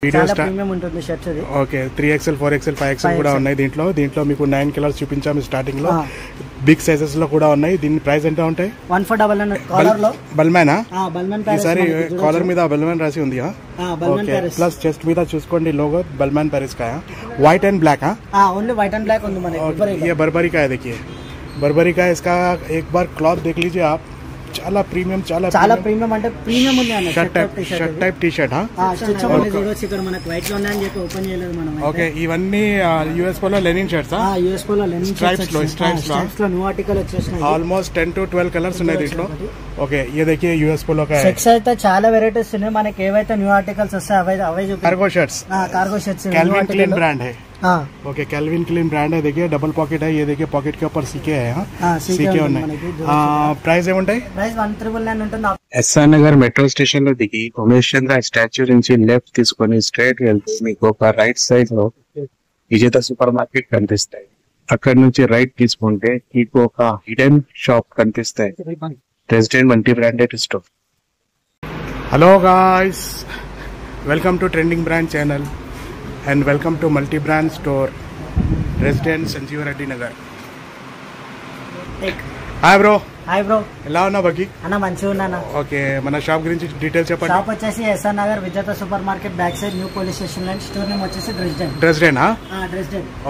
Video premium ఉంటుంది shirts అది. Okay 3XL 4XL 5XL కూడా ఉన్నాయి దీంట్లో మీకు 9 కలర్స్ చూపించాము స్టార్టింగ్ లో. బిగ్ సైజెస్ లో కూడా ఉన్నాయి. దీని ప్రైస్ ఎంత ఉంటాయి? 1499 కాలర్ లో బల్మాన్ ఈసారి కాలర్ మీద బల్మాన్ రాసి ఉంది. ప్లస్ చెస్ట్ మీద చూసుకోండి लोगो बलमान पेरिस का है. White and black. Only white and black ये बर्बरी का है. देखिए बर्बरी का इसका एक बार क्लॉथ देख लीजिए आप. చాలా ప్రీమియం అంటే ప్రీమియం ఉంది అన్న. Shirt type T shirt. Stitch అవ్వలేదు చూడొచ్చు ఇక్కడ మనకు వైట్ లో ఉన్నాయని చెప్పి ఓపెన్ చేయలేదు మనం. ఓకే ఇవన్నీ US Polo linen shirts. US Polo linen stripes లో న్యూ ఆర్టికల్ వచ్చేసినాయి. ఆల్మోస్ట్ 10 to 12 కలర్స్ ఉన్నాయి దీంట్లో. ఓకే ये देखिए यूएस पोलो का సెక్స్ అయితే చాలా వెరైటీస్ ఉన్నాయి. మనకి ఏవైతే న్యూ ఆర్టికల్స్ వస్తాయి అవే cargo shirts. Calvin Klein brand है. ओके कैल्विन क्लीन ब्रांड है. देखिए डबल पॉकेट है. ये देखिए पॉकेट के ऊपर सीके है. सीके ఉన్నాయి. ప్రైస్ ఏముంటాయి? ప్రైస్ 1999 ఉంటుంది. ఎస్ఆర్ నగర్ మెట్రో స్టేషన్ లో దిగి ఉమేష్ చంద్ర స్టాచ్యూ నుంచి లెఫ్ట్ తీసుకొని స్ట్రైట్ వెళ్తే మీకు ఒక రైట్ సైడ్ లో విజేత సూపర్ మార్కెట్ కనిపిస్తాయి. అక్కడ నుంచి రైట్ తీసుకుంటే మీకు ఒక హిడెన్ షాప్ కనిపిస్తాయి. Resident multi branded store. Hello guys, welcome to trending brand channel and welcome to multi brand store resident Sanjeev Reddy Nagar. Hi bro ఎలా ఉన్నా బకి? అన్న మంచిగా ఉన్నానా. ఓకే మన షాప్ గురించి డీటెయిల్స్ చెప్పండి. షాప్ వచ్చేసి ఎస్ఆర్ నగర్ విజేత super market back side new police station line. Store name వచ్చేసి డ్రెస్డెన్.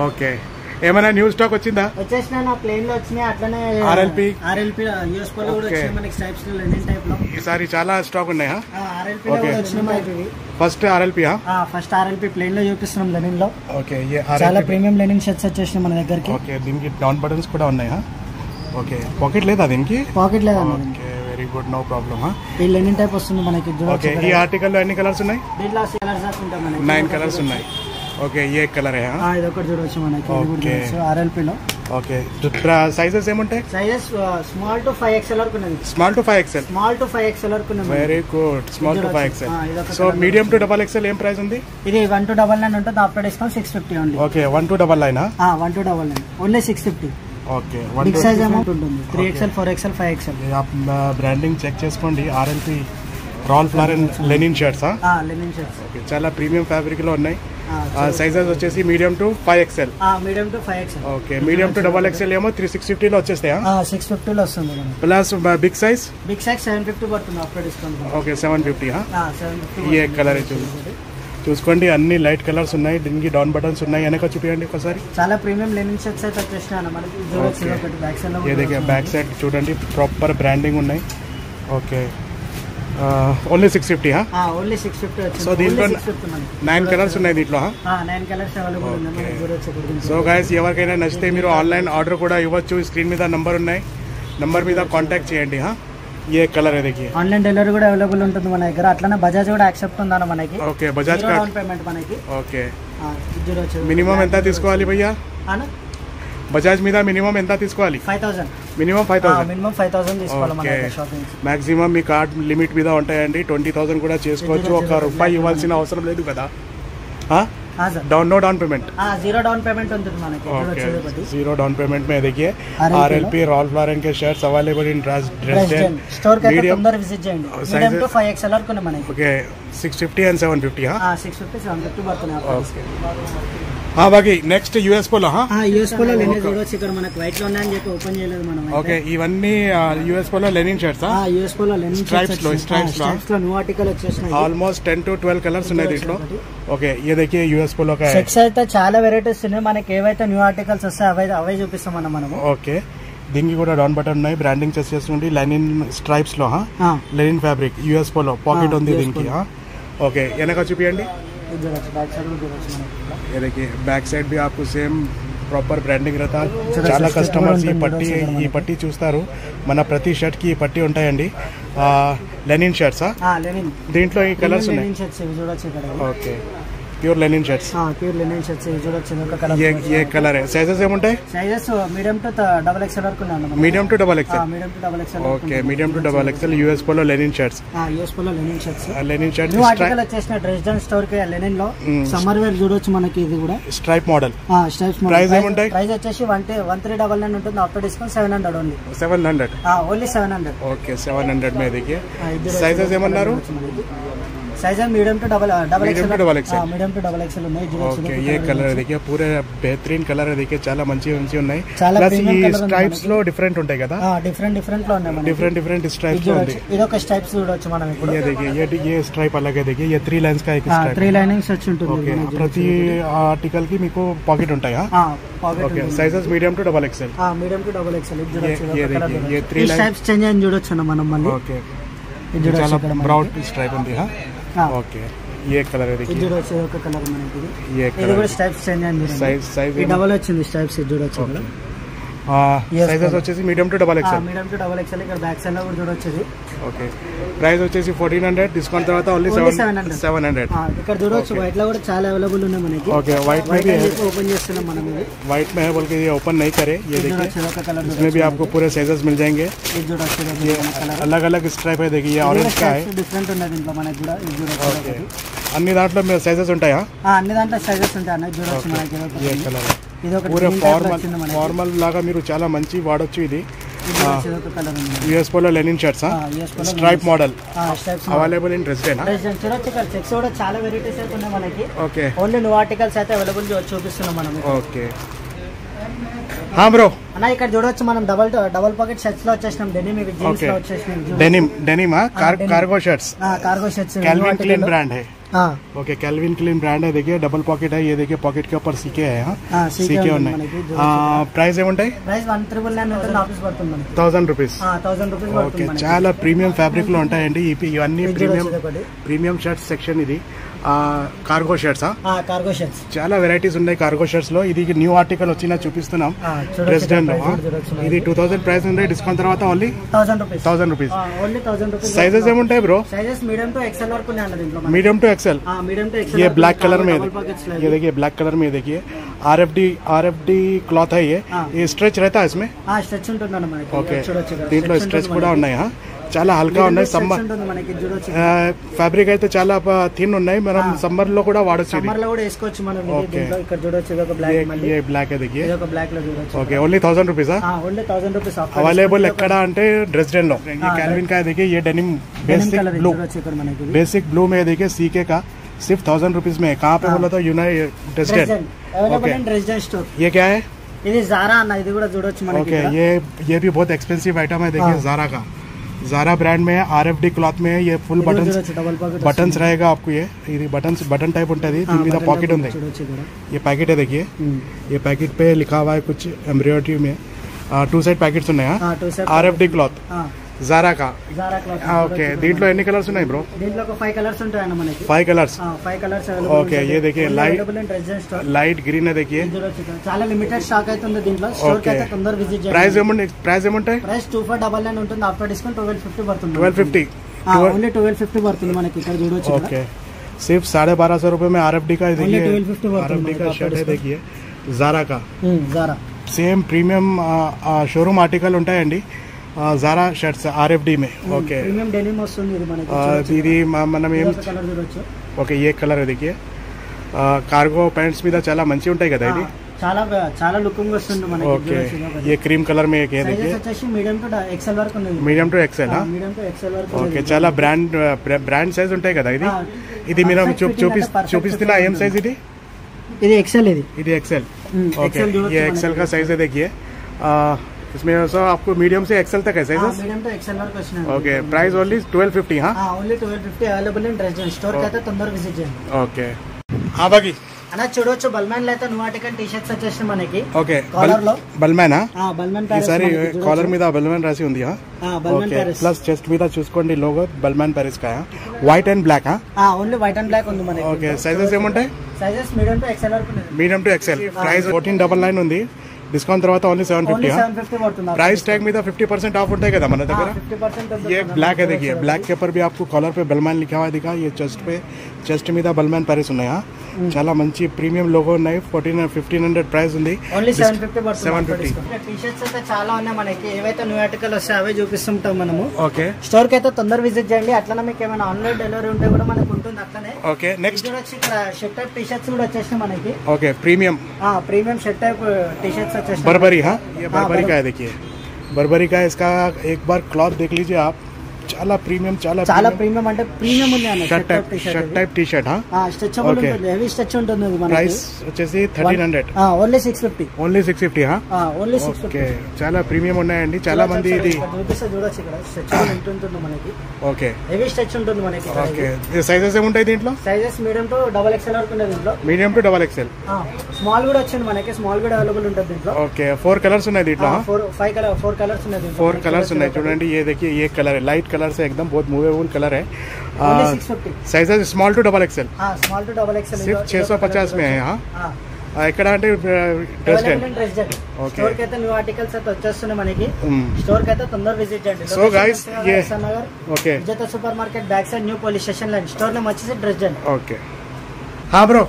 ఓకే ఏమైనా న్యూ స్టాక్ వచ్చిందా? వచ్చేసిన ప్లేన్ లో వచ్చినాయి. అట్లనే ఆర్ఎల్పి యూఎస్ పోలో కూడా వచ్చాయి మనకి స్ట్రైప్స్ లో లెనిన్ టైప్ లో. ఈసారి చాలా స్టాక్ ఉన్నాయా? ఆర్ఎల్పి లో వచ్చినాయి మనకి. First RLP first RLP plain లో చూపిస్తున్నాం లెనిన్ లో. ఓకే చాలా ప్రీమియం లెనిన్ షర్ట్స్ వచ్చేసినాయి మన దగ్గరికి. ఓకే దీనికి డౌన్ బటన్స్ కూడా ఉన్నాయా? ఓకే పాకెట్ లేదా దీనికి? పాకెట్ లేదా. Okay very good no problem. ఈ లెనిన్ టైప్ వస్తుంది మనకి. ఓకే ఈ ఆర్టికల్ లో ఎన్ని కలర్స్ ఉన్నాయి? దీంట్లో 9 కలర్స్ ఉన్నాయి. ఓకే ये कलर है. ఇది ఒకటి చూడొచ్చు మనకి ఆర్ఎల్పి లో. ఓకే సైజెస్ ఏముంటాయి? సైజెస్ స్మాల్ టు 5XL వరకు ఉన్నది. స్మాల్ టు 5XL వరకు ఉన్నది. Very good. Small to 5XL. So medium to double XL ఏం ప్రైస్ ఉంది? ఇది 1299 ఉంటుంది. After discount 650 only. Okay 1299. 1299 only 650. Okay big size amount ఉంటుంది. 3XL 4XL 5XL. आप బ్రాండింగ్ చెక్ చేసుకోండి. RLP Ralph Lauren linen shirts. Linen shirts okay చాలా premium fabric లో ఉన్నాయి. సైజెస్ వచ్చేసి medium to 5XL. Okay medium to double XL ఏమో 360 లో వచ్చేస్తాయా? 650 లో వస్తుంది. ప్లస్ బిగ్ సైజ్ 750 పడుతుంది ఆఫ్టర్ డిస్కౌంట్. ఓకే 750. ఈ కలర్ చూసుకోండి. అన్ని లైట్ కలర్స్ ఉన్నాయి. దీనికి డౌన్ బటన్స్ ఉన్నాయి. వెనక చూపించండి ఒకసారి. చాలా ప్రీమియం లెనిన్ షర్ట్స్ అయితే వచ్చేసినాయి మనకి. బ్యాక్ సైడ్ చూడండి ప్రాపర్ బ్రాండింగ్ ఉన్నాయి. Okay only 650. ఓన్లీ 650 వచ్చింది. సో దీంట్లో 9 కలర్స్ ఉన్నాయి. దీంట్లో 9 కలర్స్ అవైలబుల్ ఉన్నాయి. సో గైస్ ఎవరికైనా నచ్చితే మీరు ఆన్లైన్ ఆర్డర్ కూడా ఇవ్వచ్చు. స్క్రీన్ మీద నంబర్ ఉన్నాయి. నంబర్ మీద కాంటాక్ట్ చేయండి. ये कलर है देखिए. ఆన్లైన్ డెలివరీ కూడా అవైలబుల్ ఉంటుంది మన దగ్గర. అట్లనే బజాజ్ కూడా యాక్సెప్ట్ ఉందన్న మనకి. ఓకే బజాజ్ డౌన్ పేమెంట్ మనకి. ఓకే మినిమం ఎంత తీసుకోవాలి భయ్యా? బజాజ్ మీద మినిమం ఎంత తీసుకోవాలి? 5000. మినిమం 5000 తీసుకోవాలి మన షాపింగ్. మాక్సిమం మీ కార్డ్ లిమిట్ మీద ఉంటాయండి. 20,000 కూడా చేసుకోవచ్చు. 1 రూపాయి ఇవ్వాల్సిన అవసరం లేదు కదా. డౌన్ పేमेंट 0 डाउन पेमेंट ఉంటుంది మనకి. ओके 0 डाउन पेमेंट में देखिए आरएलपी राल्फ लॉरेन के shirts available in Dresden store కి తొందర విజిట్ చేయండి. మీడియం టు 5XL వరకు ఉన్నాయి మనకి. Okay 650 and 750. 650 750 పడుతున్నాయి. ఓకే బాకి next US Polo. US Polo linen చూడొచ్చు ఇక్కడ మనకు వైట్ లో ఉన్నాయని చెప్పి ఓపెన్ చేయలేదు మనం. ఓకే ఇవన్నీ US Polo linen shirts. US Polo linen stripes లో న్యూ ఆర్టికల్ వచ్చేసినాయి. ఆల్మోస్ట్ 10 to 12 కలర్స్ ఉన్నాయి దీంట్లో. ఓకే ये देखिए यूएस पोलो का సెక్స్ అయితే చాలా వెరైటీస్ ఉన్నాయి. మనకి ఏవైతే న్యూ ఆర్టికల్స్ వస్తాయి అవే చూపిస్తాం మనం. ఓకే దీనికి కూడా డౌన్ బటన్ ఉన్నాయి. బ్రాండింగ్ చెక్ చేసుకోండి. లెనిన్ స్ట్రైప్స్ లో linen fabric US polo pocket ఉంది దీనికి. ఓకే వెనక చూపియండి. ये देखिए बैक साइड भी आपको सेम ప్రాపర్ బ్రాండింగ్ रहता. చాలా కస్టమర్స్ ఈ పట్టీ చూస్తారు. మన ప్రతి షర్ట్ కి ఈ పట్టీ ఉంటాయండి. Linen shirts. దీంట్లో ఈ కలర్స్ ఉన్నాయి. Okay pure linen shirts. ये कलर है. సైజెస్ ఏముంటాయి? Sizes medium to double XL వరకు ఉన్నాయి. Medium to double XL. Okay medium to double XL US Polo linen shirts. Linen shirts new article వచ్చేసిన Dresden store కి Lenin లో summer wear చూడొచ్చు మనకి. ఇది కూడా స్ట్రైప్ మోడల్. ప్రైస్ ఏముంటాయి? ప్రైస్ వచ్చేసి 1399 ఉంటుంది. After discount 700 only. 700 only 700. Okay 700 में देखिए. సైజెస్ ఏమన్నారు? साइज है medium to double XL medium to double XL ఉన్నాయి ఓకే ये कलर है देखिए पूरे बेहतरीन कलर है देखिए చాలా మంచి ఉన్నాయి ప్లస్ ఈ స్ట్రైప్స్ లో డిఫరెంట్ ఉంటాయి కదా డిఫరెంట్ లో ఉన్నాయి మనకి डिफरेंट स्ट्राइप्स లో ఉంది ఇది ఒక స్ట్రైప్స్ చూడొచ్చు మనం ఇప్పుడు ये देखिए ये स्ट्राइप अलग है देखिए ये 3 लाइंस का एक स्ट्राइप 3 లైనింగ్స్ వచ్చి ఉంటుంది ఓకే ప్రతి ఆర్టికల్ కి మీకు పాకెట్ ఉంటాయా pocket okay sizes medium to double XL medium to double XL ఇది చూడొచ్చు ये देखिए ये 3 స్ట్రైప్స్ చేంజ్ అయ్యి చూడొచ్చు మనం మళ్ళీ ఓకే ఇది చాలా బ్రాడ్ స్ట్రైప్ ఉంది ఓకే ये कलर है देखिए ఇది చూడొచ్చు ఒక కలర్ మనకి ये ఇది कलर కూడా స్ట్రైప్స్ చేంజ్ అయ్యి साइज ఈ డబల్ వచ్చింది స్ట్రైప్స్ ఇది చూడొచ్చు సైజెస్ వచ్చేసి మీడియం టు డబల్ ఎక్సెల్ ఇక్కడ బ్యాక్ సైడ్ లో కూడా చూడొచ్చు ఓకే ప్రైస్ వచ్చేసి 1400 డిస్కౌంట్ తర్వాత ఓన్లీ 700 ఇక్కడ చూడొచ్చు వైట్ లో కూడా చాలా అవైలబుల్ ఉన్నాయి మనకి ओके व्हाइट में भी है ఓపెన్ చేస్తున్నాం మనం ఇది व्हाइट में है बोल के ये ओपन नहीं करे ये देखिए इसमें भी आपको पूरे साइजेस मिल जाएंगे ఇది చూడొచ్చు ये अलग अलग स्ट्राइप है देखिए ये ऑरेंज का है డిఫరెంట్ ఉన్నది దీంట్లో మనకి కూడా ఇది చూడొచ్చు ఓకే అన్ని దాంట్లో మీ సైజెస్ ఉంటాయా అన్ని దాంట్లో సైజెస్ ఉంటాయి అన్న చూడొచ్చు మనకి ये कलर ఇది ఒక पूरे ఫార్మల్ లాగా మీరు చాలా మంచి వాడొచ్చు ఇది ఒక కలర్ ఉంది US Polo linen shirts stripe model stripes available in resident చూడొచ్చు ఇక్కడ చెక్స్ కూడా చాలా వెరైటీస్ అయితే ఉన్నాయి మనకి ఓకే ఓన్లీ న్యూ ఆర్టికల్స్ అయితే అవైలబుల్ చూపిస్తున్నాం మనం ఓకే బ్రో అన్న ఇక్కడ చూడొచ్చు మనం డబుల్ పాకెట్ షర్ట్స్ లో వచ్చేసినాం డెనిమ్ ఇవి జీన్స్ లో వచ్చేసినాం denim cargo shirts cargo shirts Calvin Klein brand है ओके कैल्विन क्लीन ब्रांड है देखिए डबल पॉकेट है ये देखिए पॉकेट के ऊपर सीके है सीके ఉన్నాయి ప్రైస్ ఏముంటాయి ప్రైస్ 1999 ఉంటుంది ఆఫీస్ పడుతుంది మనకి 1000 రూపీస్ 1000 రూపీస్ ఓకే చాలా ప్రీమియం ఫ్యాబ్రిక్ లో ఉంటాయండి ఇవన్నీ ప్రీమియం షర్ట్స్ సెక్షన్ ఇది కార్గో షర్ట్స్ కార్గో షర్ట్స్ చాలా వెరైటీస్ ఉన్నాయి కార్గో షర్ట్స్ లో ఇది న్యూ ఆర్టికల్ వచ్చినా చూపిస్తున్నాం ప్రెసిడెంట్ ఇది 2000 ప్రైస్ ఉంది డిస్కౌంట్ తర్వాత only 1000 rupees only 1000 rupees sizes ఏముంటాయి bro sizes medium to XL वరకు ఉన్నాయి అన్న దీంట్లో medium to XL medium to XL ये ब्लैक कलर में ये देखिए ब्लैक कलर में देखिए आरएफडी क्लॉथ है ये स्ट्रेच रहता है इसमें స్ట్రెచ్ ఉంటుందన్న మనకి ఓకే దీంట్లో స్ట్రెచ్ కూడా ఉన్నాయి చాలా హల్కా ఉన్నాయి సమ్మర్ ఫ్యాబ్రిక్ అయితే చాలా థిన్ ఉన్నాయి మనం సమ్మర్ లో కూడా వాడొచ్చు సమ్మర్ లో కూడా వేసుకోవచ్చు మనం దీంట్లో ఇక్కడ చూడొచ్చు ఇది ఒక బ్లాక్ మళ్ళీ ये ब्लैक है देखिए ఇది ఒక బ్లాక్ లో చూడొచ్చు okay only 1000 rupees only 1000 rupees available ఎక్కడ అంటే ड्रेसडेन లో ये कैल्विन का है देखिए ये डेनिम बेसिक ब्लू ఇక్కడ మనకి बेसिक ब्लू में देखिए सीके का सिर्फ 1000 रुपीज में कहाँ पे बोला तो United Dresden available in Dresden store ये क्या है ఇది జారా అన్న ఇది కూడా చూడొచ్చు మనకి ओके ये भी बहुत एक्सपेंसिव आइटम है देखिए जारा का जारा ब्रांड में आरएफडी क्लॉथ में ये फुल बटन्स रहेगा आपको ये बटन टाइप ఉంటుంది దీని మీద పాకెట్ ఉంది ये पैकेट है देखिए ये पैकेट पे लिखा हुआ है कुछ एम्ब्रॉयडरी में 2 साइड पैकेट्स ఉన్నాయి आरएफडी क्लॉथ जारा का ओके దీంట్లో ఎన్ని కలర్స్ ఉన్నాయి బ్రో దీంట్లో ఒక 5 కలర్స్ ఉంటాయి అన్న మనకి 5 కలర్స్ 5 కలర్స్ అవైలబుల్ ఓకే ये देखिए लाइट ग्रीन है देखिए చాలా లిమిటెడ్ స్టాక్ అయితే ఉంది దీంట్లో స్టోర్ కి అయితే తొందర విజిట్ చేయండి ప్రైస్ ఏముంటాయి ప్రైస్ 2499 ఉంటుంది ఆఫ్టర్ డిస్కౌంట్ 1250 పడుతుంది 1250 ఓన్లీ 1250 పడుతుంది మనకి ఇక్కడ చూడొచ్చు ओके सिर्फ 1250 रुपए में आरएफडी का देखिए 1250 आरएफडी का शर्ट है देखिए जारा का Zara same premium showroom article ఉంటాయండి జారా షర్ట్స్ ఆర్ఎఫ్డి में ఓకే ప్రీమియం డెనిమ్ వస్తుంది ఇది మనకి ఇది మనం ఏం కలర్ చూడొచ్చు ఓకే ఏ కలర్ देखिए కార్గో ప్యాంట్స్ మీద చాలా మంచి ఉంటాయి కదా ఇది చాలా చాలా లుకింగ్ వస్తుంది మనకి ఓకే ये क्रीम कलर में एक है సైజెస్ देखिए వచ్చేసి మీడియం టు ఎక్సెల్ వరకు ఉంది medium to XL medium to XL వరకు ఓకే చాలా బ్రాండ్ సైజ్ ఉంటాయి కదా ఇది మీరు చూపిస్తున్నా ఏం సైజ్ ఇది ఎక్సెల్ ఇది एक्सेल ओके ये एक्सेल का साइज है देखिए इसमें सो आपको मीडियम से एक्सेल तक है साइजेस మీడియం టు ఎక్సెల్ వరకు వచ్చినాయి ओके प्राइस ओनली 1250 हाँ only 1250 available in Dresden store కి అయితే తొందరగా విజిట్ చేయండి ఓకే हाँ बाकी అన్న చూడొచ్చు బల్మాన్ లో అయితే న్యూ ఆర్టికల్ టీ షర్ట్స్ వచ్చేసి మనకి ఓకే కాలర్ లో బల్మానా బల్మాన్ ఈసారి కాలర్ మీద బల్మాన్ రాసి ఉంది బల్మాన్ ఓకే ప్లస్ చెస్ట్ మీద చూసుకోండి లోగో బల్మాన్ ప్యారిస్ का white and black only white and black ఉంది మనకి ఓకే సైజెస్ ఏముంటాయి సైజెస్ మీడియం టు ఎక్సెల్ వరకు ఉంది మీడియం టు ఎక్సెల్ ప్రైస్ 1499 ఉంది డిస్కౌంట్ తర్వాత ఓన్లీ 750 750 పడుతుంది प्राइस टैग में 50% ऑफ होता है क्या मन దగ్గర 50% ये ब्लैक है देखिए ब्लैक के ऊपर भी आपको कॉलर पे बलमान लिखा हुआ दिखा ये చెస్ట్ మీద బల్మాన్ ప్యారిస్ ఉన్నాయా చాలా మంచి ప్రీమియం లోగో ఉన్నాయి 1500 ప్రైస్ ఉంది ఓన్లీ 750 పడుతుంది 750 టీ షర్ట్స్ అయితే చాలా ఉన్నాయి మనకి ఏవైతే న్యూ ఆర్టికల్ వస్తాయో అవే చూపిస్తుంటాం మనము ఓకే స్టోర్ కి అయితే తొందర విజిట్ చేయండి అట్లనే మీకు ఏమైనా ఆన్లైన్ డెలివరీ ఉంటే కూడా మనకు ఉంటుంది అట్లనే ఓకే నెక్స్ట్ వచ్చి ఇక్కడ షర్ట్ టైప్ టీ షర్ట్స్ కూడా వచ్చేసినాయి మనకి okay premium premium shirt type T shirts వచ్చేసినాయి बर्बरी हाँ ये बर्बरी का है देखिए बर्बरी का इसका एक बार क्लॉथ देख लीजिए आप చాలా ప్రీమియం చాలా ప్రీమియం అంటే ప్రీమియం ఉంది అన్న. Shirt type T shirt stretchable ఉంటుంది, హెవీ స్ట్రెచ్ ఉంటుంది. ప్రైస్ వచ్చేసి 1300. ఓన్లీ 650. ఓన్లీ 650. ఓన్లీ 650. చాలా ప్రీమియం ఉన్నాయండి. చాలా మంది ఇది చూపిస్తే చూడొచ్చు ఇక్కడ స్ట్రెచబుల్ ఉంటుంది మనకి. ఓకే, హెవీ స్ట్రెచ్ ఉంటుంది మనకి. ఓకే, సైజెస్ ఏముంటాయి దీంట్లో? Sizes medium to double XL వరకు ఉంటుంది దీంట్లో. Medium to double XL. Small కూడా వచ్చింది మనకి, స్మాల్ కూడా అవైలబుల్ ఉంటుంది దీంట్లో. ఓకే, 4 కలర్స్ ఉన్నాయి దీంట్లో. 4 కలర్స్ ఉన్నాయి. 4 कलर्स ఉన్నాయి చూడండి. ये देखिए ये कलर है, लाइट कलर से एकदम बहुत मूवेबल कलर है. Sizes small to double XL. Small to double XL सिर्फ 650 में है. ఎక్కడ అంటే డ్రెస్ స్టోర్ కి అయితే న్యూ ఆర్టికల్స్ అయితే వచ్చేస్తున్నాయి మనకి. స్టోర్ కి అయితే తొందరగా విజిట్ చేయండి. సో గైస్ ये ఓకే, విజేత super market back side new police station line. Store name వచ్చేసి డ్రెస్ జెన్. ఓకే. हाँ ब्रो,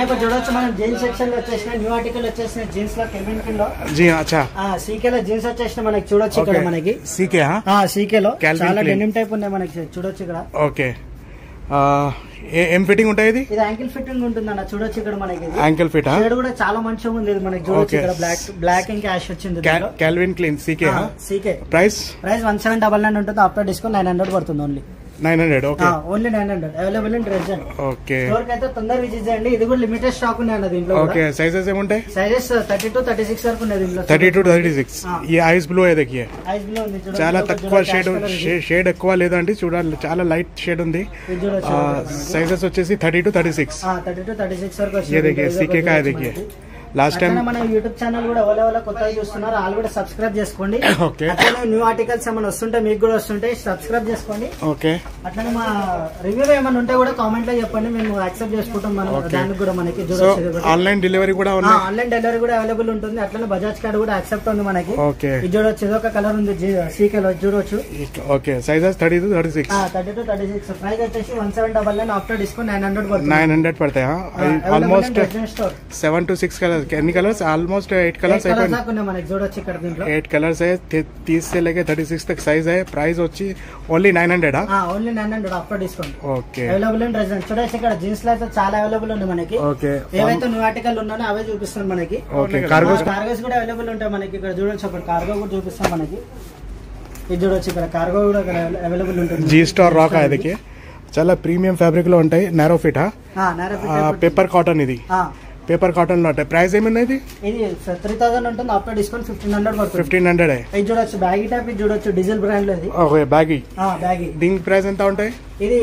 ఇప్పుడు చూడొచ్చు మనం జీన్స్ సెక్షన్ లో వచ్చేసిన న్యూ ఆర్టికల్ వచ్చేసిన జీన్స్ లో కెవిన్ కిన్ లో. जी अच्छा, సీకే లో జీన్స్ వచ్చేసిన మనకి చూడొచ్చు ఇక్కడ మనకి. సీకే సీకే లో చాలా డెనిమ్ టైప్ ఉన్నాయి మనకి చూడొచ్చు ఇక్కడ. ఓకే, ఏం ఫిట్టింగ్ ఉంటాయి? ఇది యాంకిల్ ఫిట్టింగ్ ఉంటుంది అన్న. చూడొచ్చు ఇక్కడ మనకి యాంకిల్ ఫిట్. షేడ్ కూడా చాలా మంచిగా ఉంది మనకి. చూడొచ్చు ఇక్కడ బ్లాక్ ఇంకా యాష్ వచ్చింది. Calvin Klein CK. CK price 1799 ఉంటుంది. ఆఫ్టర్ డిస్కౌంట్ 900 పడుతుంది. Only 900. Okay, only 900 available in dress zen. Okay, store కి అయితే తొందరగా విజిట్ చేయండి. ఇది కూడా లిమిటెడ్ స్టాక్ ఉంది అన్న దీంట్లో. ఓకే, సైజెస్ ఏముంటాయి? సైజెస్ 30 to 36 వరకు ఉన్నాయి దీంట్లో. 30 to 36. ये आइस ब्लू है देखिए. ఐస్ బ్లూ ఉంది చూడండి. చాలా తక్కువ షేడ్ ఎక్కువ లేదండి. చూడాలి, చాలా లైట్ షేడ్ ఉంది. సైజెస్ వచ్చేసి 30 to 36. 30 to 36 వరకు వస్తుంది. ये देखिए सीके का है. देखिए లాస్ట్ టైం మన యూట్యూబ్ ఛానల్ కూడా ఎవరెవరో కొత్తగా చూస్తున్నారు వాళ్ళు కూడా సబ్స్క్రైబ్ చేసుకోండి. ఓకే, అట్లనే న్యూ ఆర్టికల్స్ ఏమైనా వస్తుంటే మీకు కూడా వస్తుంటాయి, సబ్స్క్రైబ్ చేసుకోండి. ఓకే, అట్లనే మా రివ్యూ ఏమైనా ఉంటే కూడా కామెంట్ లో చెప్పండి, మేము యాక్సెప్ట్ చేసుకుంటాం. మనం దానికి కూడా మనకి ఆన్లైన్ డెలివరీ కూడా ఉంది. ఆన్లైన్ డెలివరీ కూడా అవైలబుల్ ఉంటుంది. అట్లనే బజాజ్ కార్డ్ కూడా యాక్సెప్ట్ ఉంది మనకి. ఓకే, ఇది చూడొచ్చు, ఇదొక కలర్ ఉంది సీకే లో చూడొచ్చు. Okay, sizes 30 to 36. 30 to 36. Price వచ్చేసి 1799. ఆఫ్టర్ డిస్కౌంట్ 900 పడుతుంది. 900 పడతాయి. Almost 7 to 6 colours. ఎన్ని కలర్స్? ऑलमोस्ट 8 कलर्स है. 8 कलर्स है. 30 से लेके 36 तक साइज है. प्राइस వచ్చి only 900. Only 900 after discount. Okay, available in dress. చూడొచ్చు ఇక్కడ జీన్స్ లో అయితే చాలా అవైలబుల్ ఉంది మనకి. ఓకే, ఏవైతే న్యూ ఆర్టికల్ ఉన్నాయో అవే చూపిస్తాను మనకి. ఓకే, కార్గోస్ కూడా అవైలబుల్ ఉంటాయి మనకి. ఇక్కడ చూడొచ్చు, అక్కడ కార్గో కూడా చూపిస్తాం మనకి. ఇది చూడొచ్చు, ఇక్కడ కార్గో కూడా అవైలబుల్ ఉంటుంది. జీ స్టార్ రాక్ है देखिए. చాలా ప్రీమియం ఫ్యాబ్రిక్ లో ఉంటాయి. Narrow fit. Paper cotton. ఇది పేపర్ కాటన్ లో ఉంటాయి. ప్రైస్ ఏమన్నది? ఇది 3000 ఉంటుంది. ఆఫ్టర్ డిస్కౌంట్ 1500 పడుతుంది. 1500. ఇది చూడొచ్చు బ్యాగీ టైప్. ఇది చూడొచ్చు డీజిల్ బ్రాండ్ లో. ఇది బ్యాగీ. దీని ప్రైస్ ఎంత ఉంటాయి? ఇది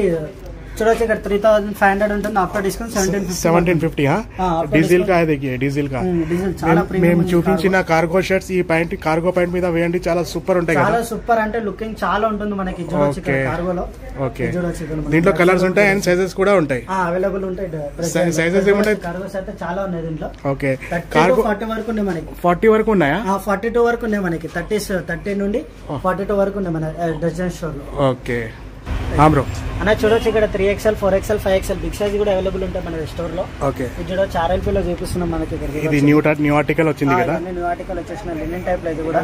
చూడొచ్చు ఇక్కడ 3500 ఉంటుంది. After discount 1750. డీజిల్ కా देखिए, డీజిల్ కా. మేము చూపించిన కార్గో షర్ట్స్ ఈ ప్యాంట్, కార్గో ప్యాంట్ మీద వేయండి, చాలా సూపర్ ఉంటాయి. చాలా సూపర్ అంటే లుకింగ్ చాలా ఉంటుంది మనకి. చూడొచ్చు ఇక్కడ కార్గోలో. ఓకే, దీంట్లో కలర్స్ ఉంటాయి అండ్ సైజెస్ కూడా ఉంటాయి. అవైలబుల్ ఉంటాయి. సైజెస్ ఏముంటాయి? కార్గోస్ అయితే చాలా ఉన్నాయి దీంట్లో. ఓకే, 40 వరకు ఉన్నాయి మనకి. 40 వరకు ఉన్నాయా? 42 వరకు ఉన్నాయి మనకి. 30 నుండి 42 వరకు ఉన్నాయి మన డ్రెస్ స్టోర్ లో. ఓకే బ్రో, అన్న చూడొచ్చు ఇక్కడ 3XL 4XL 5XL big size కూడా అవైలబుల్ ఉంటాయి మన స్టోర్ లో. ఓకే, ఇది చూడొచ్చు RLP లో చూపిస్తున్నాం మనకి. ఇది న్యూ ఆర్టికల్ వచ్చింది కదా. న్యూ ఆర్టికల్ వచ్చేసిన లినెన్ టైప్ లో ఇది కూడా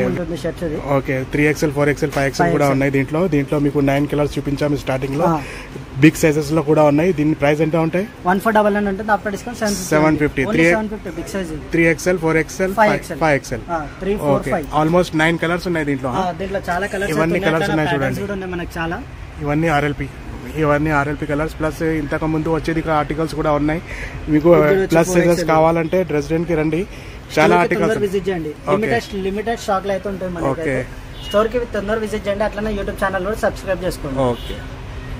ఉంటుంది షర్ట్స్. ఇది ఓకే, 3XL 4XL 5XL కూడా ఉన్నాయి దీంట్లో మీకు 9 కలర్స్ చూపించాము స్టార్టింగ్ లో. బిగ్ సైజెస్ లో కూడా ఉన్నాయి. దీని ప్రైస్ ఎంత ఉంటాయి? 1499 ఉంటుంది. After discount 750. 750 big size. 3XL 4XL 5XL. 3, 4, 5 almost 9 colours ఉన్నాయి దీంట్లో. చాలా కలర్స్. ఇవన్నీ కలర్స్ ఉన్నాయి చూడండి. మనకి చాలా ఇవన్నీ RLP కలర్స్. ప్లస్ ఇంతకు ముందు వచ్చేది ఆర్టికల్స్ కూడా ఉన్నాయి. మీకు ప్లస్ సైజెస్ కావాలంటే డ్రెస్ డెన్ కి రండి. చాలా ఆర్టికల్స్ విజిట్ చేయండి. లిమిటెడ్ స్టాక్ లో అయితే ఉంటాయి మనకి. స్టోర్ కి తొందరగా విజిట్ చేయండి. అట్లనే యూట్యూబ్ ఛానల్ కూడా సబ్స్క్రైబ్ చేసుకోండి. ఓకే.